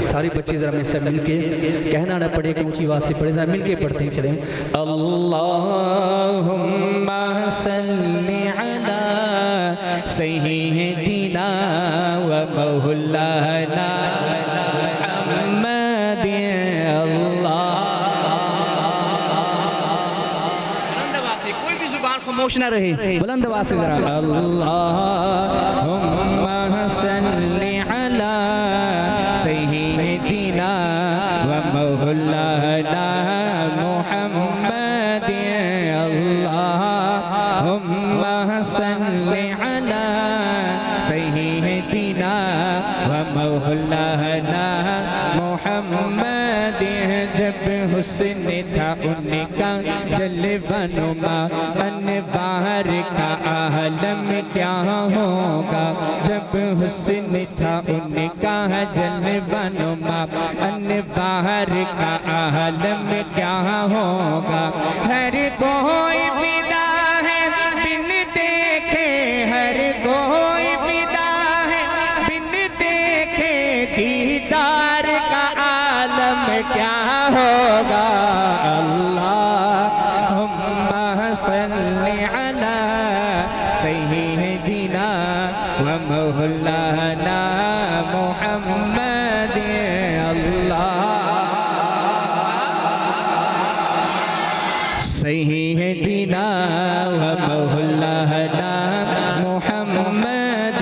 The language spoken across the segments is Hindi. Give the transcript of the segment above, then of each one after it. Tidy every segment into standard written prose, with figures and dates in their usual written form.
सारे बच्चे जरा मेरे से मिलके कहना ना पड़े कि ऊंची आवाज से पढ़े, जरा मिलके पढ़ते ही चले। अल्लाहुम्मा सल्ली अला सय्यिदिना व मौलाना मुहम्मद। कोई भी जुबान खामोश ना रहे, बुलंद आवाज से जरा। अल्लाहुम्मा सल्ली अला सय्यिदिना व मौलाना मुहम्मद। अल्लाहुम्मा सल्ली अला सय्यिदिना व मौलाना मुहम्मद। जब हुस्न था उनका जलवा नुमा, अनवार का आलम क्या होगा। जब हुस्न था उनका जलवा नुमा, अनवार का आलम क्या होगा। हर कोई विदा है बिन देखे, हर कोई विदा है बिन देखे, दीदार का आलम क्या होगा। अल्लाहुम्मा सल्ली अला सय्यिदिना व मौलाना मुहम्मद। अल्लाह सय्यिदिना व मौलाना मुहम्मद।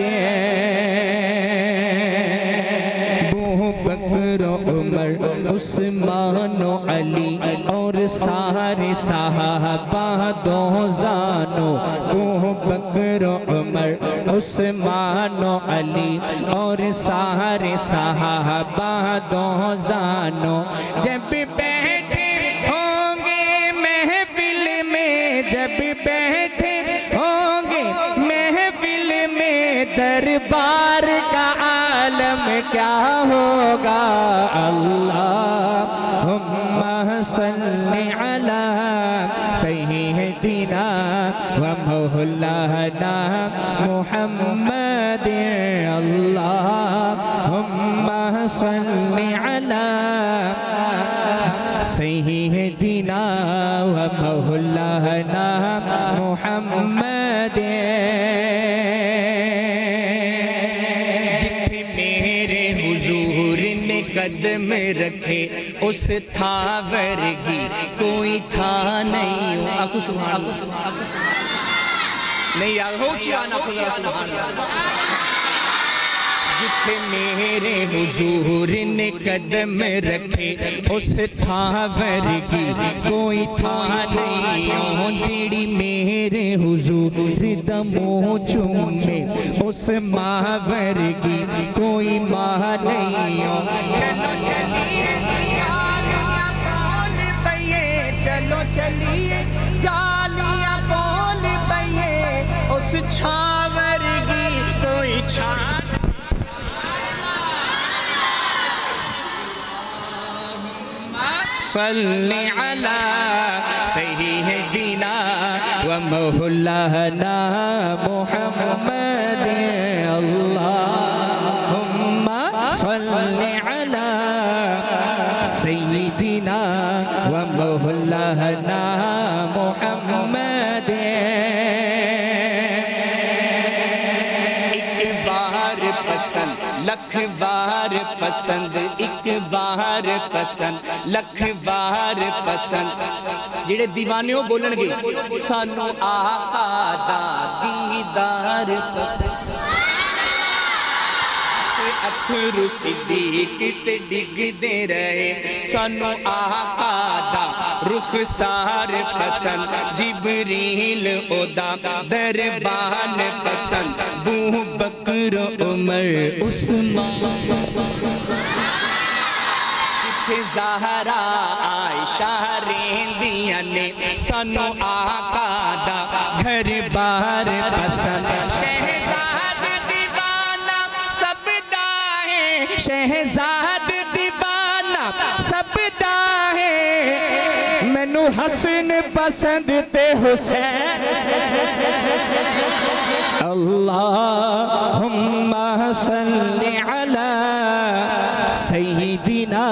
अबू बकर उमर उस्मान अली और सारे सहाबा दो जानो। अबू बकर उमर उस्मान अली और सारे सहाबा दो जानो। जब बैठे होंगे महफिल में, जब बैठे होंगे महफिल में, दरबार का आलम क्या होगा। अल्लाहुम्मा सल्ली अला सय्यिदिना व मौलाना मुहम्मद। अल्लाहुम्मा सल्ली अला सय्यिदिना व मौलाना मुहम्मद। कदम रखे उस था वर्गी कोई था नहीं। आपको सुभान नहीं यार हो चियाना खुदा सुभान। जिथे मेरे हुजूर ने कदम रखे उस था वर्गी कोई था नहीं। जेड़ी मेरे हुजूर दा मुंह चूमे उस मां वर्गी कोई मां नहीं। चलो चलिए जालियां बोल पइए, चलो चलिए जालियां बोल पइए, उस छां वर्गी कोई छां। सल्ली अला सय्यिदिना व मौलाना मुहम्मद। अल्लाहुम्मा सल्ली अला सय्यिदिना व मौलाना मुहम्मद। एक बार पसंद लख बार पसंद, एक बार पसंद लख बार पसंद। जेड़े दीवाने हो बोलणगे सानू आका दा दीदार पसंद। अथरू सिद्दीक ते डिगदे रहे सानू आका दा रुखसार पसंद। जिबरील ओदा दरबान पसंद। अबू बकर उमर उस्मान जिथे ज़हरा आयशा रहंदियां ने सानू आका दा घर बार पसंद। शहजाद दीवाना सबदा है, शहजाद दीवाना सबदा है। मैनू हसन पसंद ते हुसैन। अल्लाहुम्मा सल्ली अला सय्यिदिना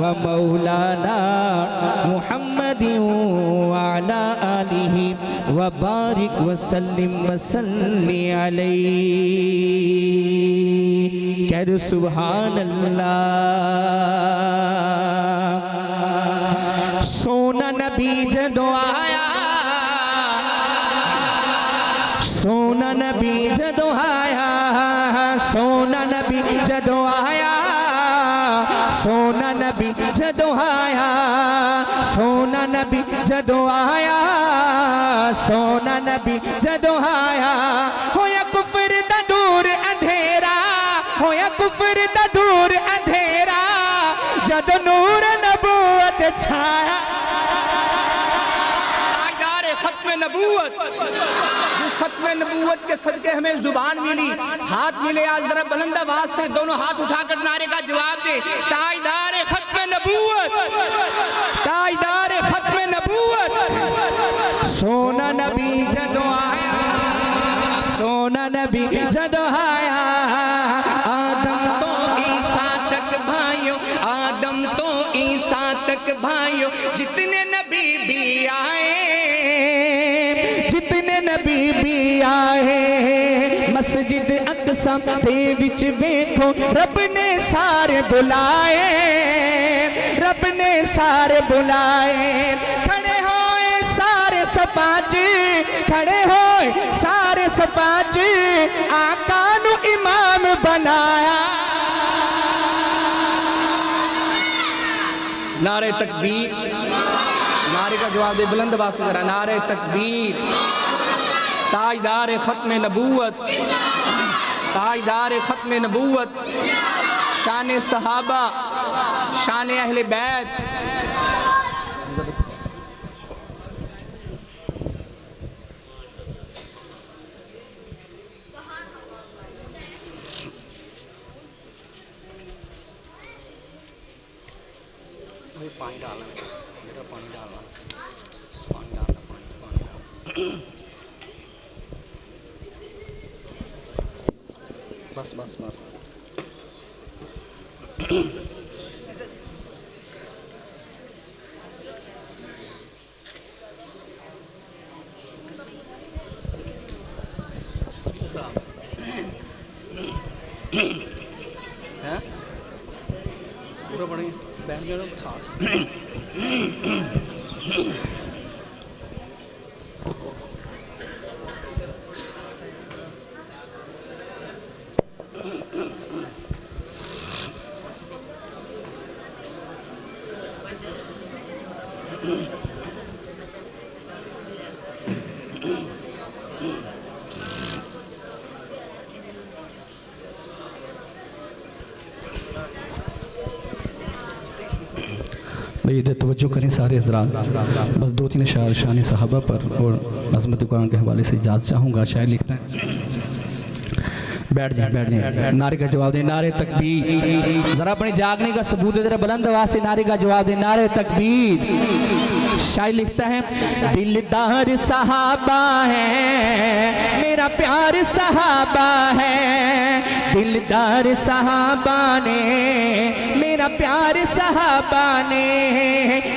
व मौलाना मुहम्मदिन व अला आलिहि व बारिक व सल्लिम व सल्लि अलैहि। कह दो सुभान अल्लाह। सोना नबी जदों आया, सोना नबी जदों आया, सोना नबी जदों आया, सोना नबी जदों आया, सोना नबी जदों आया, सोना नबी जदों आया। होया कुफर दा दूर अंधेरा, होया कुफर दा दूर अंधेरा, जदों नूर नबूवत छाया। खत्म नबूवत, जिस खत्म नबूवत के सदके हमें जुबान मिली, हाथ मिले, आज जरा बुलंद आवाज से दोनों हाथ उठाकर नारे का जवाब दे। ताजदार खत्म नबूवत, ताजदार खत्म नबूवत। सोना नबी जदों आया, सोना नबी जदों आया, आदम तो ईसा तक भाइयों, आदम तो ईसा तक भाइयों, जितने नबी भी आए, जितने नबी भी आए, मस्जिद अक्सा दे विच वेखो रब ने सारे बुलाए, रब ने सारे बुलाए। खड़े होए सारे सफाच, खड़े होए सारे सफाच, आका नू इमाम बनाया। नारे तकबीर, नारे का जवाब दे बुलंद आवाज से जरा, नारे तकबीर। ताजदार खत्म नबूवत, ताजदार खत्म नबूवत, शान सहाबा, शान अहले बैत। पानी डालना, पानी डालना, पानी डालना, पानी डालना। बस बस बस। पूरा पढ़ेंगे, बैठ जाओ, उठा। भाई इधर तवज्जो करें सारे हजरात। बस दो तीन अशार शान सहाबा पर और अज़मत कुरान के हवाले से इजाज़त चाहूँगा। शायर लिखता है, बैठ जाए, बैठ जाए, नारे का जवाब दे, नारे तकबीर। जरा अपने जागने का सबूत है, जरा बुलंद आवाज से नारे का जवाब दे, नारे तकबीर। शायर लिखता है, दिलदार सहाबा है, मेरा प्यार सहाबा है, दिलदार सहाबा ने, मेरा प्यार सहाबा ने,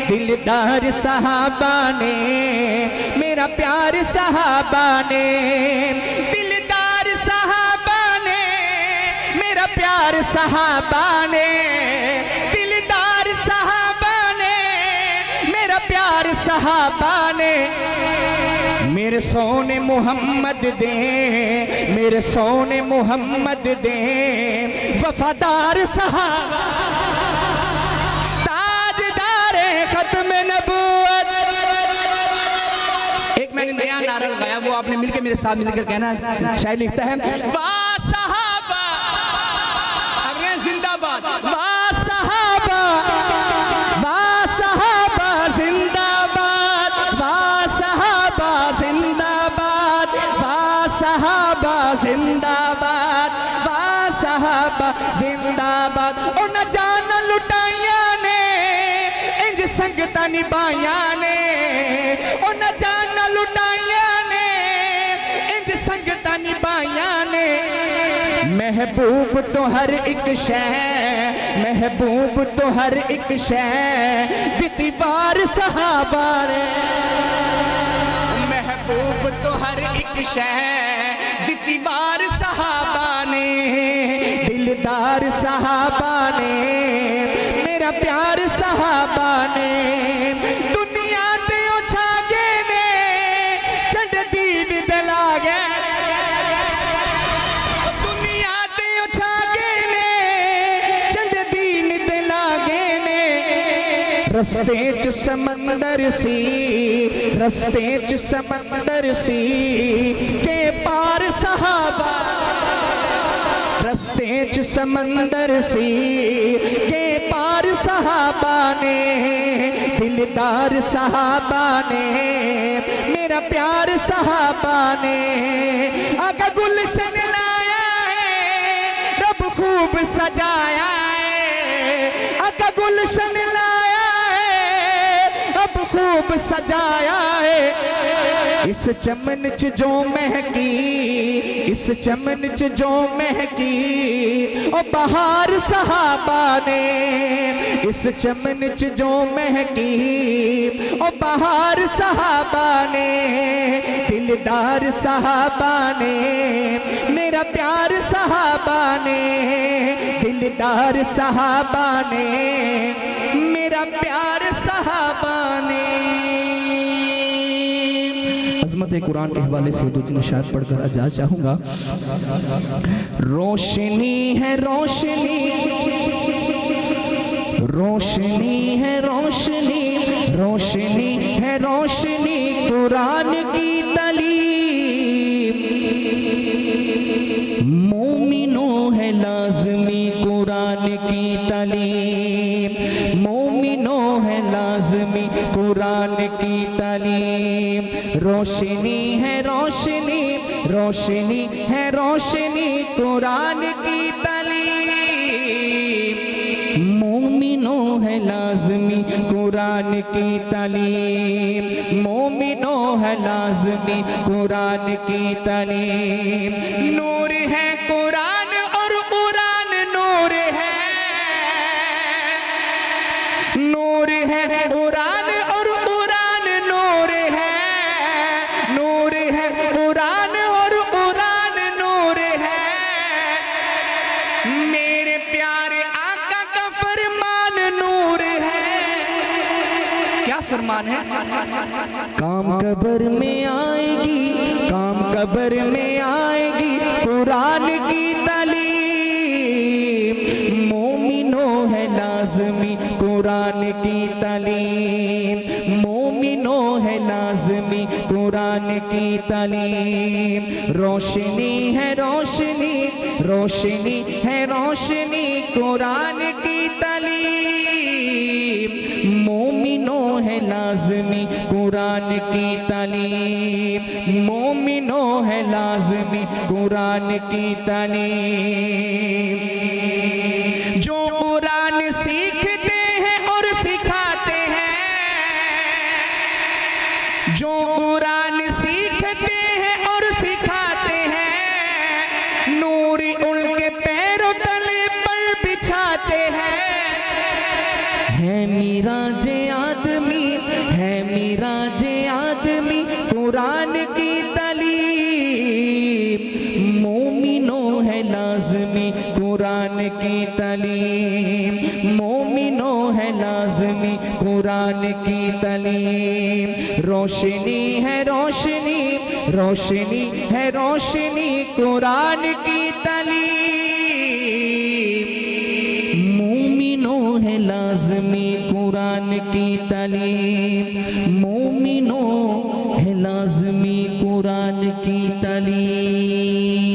दिलदार सहाबा ने, मेरा प्यार सहाबा ने, दिलदार सहाबा ने, मेरा प्यार सहाबा ने, दिलदार सहाबा ने, मेरा प्यार सहाबा ने। मेरे सोने मोहम्मद दे, मेरे सोने मोहम्मद दे, वफादार सहाबा, ताजदार खत्म नबूवत। एक मैंने नया नारा लगाया, वो आपने मिलकर मेरे साथ मिलकर कहना। शायर लिखता है, वाह सहाबा, अरे जिंदाबाद, वाह सहाबा, वाह सहाबा जिंदाबाद, वाह सहाबा जिंदाबाद, वाह सहाबा जिंदाबाद, वाह सहाबा जिंदाबाद। और न जान लुटाइया ने इंज संगत निभाइया ने, और न जान लुटाइया ने इंज संगत निभाइया ने। महबूब तो हर एक शह महबूब तो हर एक शै दी दीवार सहाबा ने, महबूब तो हर एक शै दी दीवार सहाबा ने, दिलदार सहाबा ने, मेरा प्यार सहाबा ने, दुनिया ते उछा गए ने चढ़ दीन दिला गए, दुनिया ते उछा गए ने चढ़ दीन दिला गए ने, रस्ते च समंदर सी, रस्ते च समंदर सी के पार सहाबा, रस्ते च समंदर सी के पार सहाबा ने, दिलदार सहाबा ने, मेरा प्यार सहाबा ने, आका गुलशन लाया है रब खूब सजाया है, आका गुलशन लाया है रब खूब सजाया है, इस चमन च जो महकी, इस चमन च जो महकी ओ बहार सहाबा ने, इस चमन च जो महकी ओ बहार सहाबा ने, दिलदार सहाबा ने, मेरा प्यार सहाबा ने, दिलदार सहाबा ने, मेरा प्यार सहाबा ने। अज़मत कुरान के हवाले से दो तीन शायद पढ़कर आजाद चाहूँगा। रोशनी है रोशनी, रोशनी है रोशनी, रोशनी है रोशनी कुरान की तालीम, मोमिनों है लाज़मी कुरान की तालीम, मोमिनों है लाज़मी कुरान की तालीम, रोशनी है रोशनी, रोशनी है रोशनी कुरान की तालीम, मोमिनों है लाज़मी कुरान की तालीम, मोमिनों है लाज़मी कुरान की तालीम, नूर है कुरान और कुरान नूर है, नूर है कुरान और कुरान नूर है, नूर है कुरान और कुरान नूर है, मेरे प्यारे आका का फरमान नूर है। क्या फरमान है? काम कब्र में आएगी, काम कब्र में आएगी कुरान की तालीम, मोमिनों है लाज़मी कुरान की तालीम, मोमिनों है लाज़मी कुरान की तालीम, रोशनी है रोशनी, रोशनी है रोशनी कुरान की तालीम, मोमिनों है लाज़मी कुरान की तालीम, मोमिनों है लाज़मी कुरान की तालीम, जो कुरान सीखते हैं और सिखाते हैं, जो कुरान सीखते हैं और सिखाते हैं, नूर उनके पैरों तले पर बिछाते हैं, है मिराज आदमी, है मिराज आदमी कुरान की तालीम, मोमिनों है लाज़मी कुरान की तालीम, मोमिनों है लाज़मी कुरान की तालीम, रोशनी है रोशनी, रोशनी है रोशनी कुरान की तालीम, मोमिनों है लाज़मी कुरान की तालीम, मोमिनों है लाज़मी कुरान की तालीम।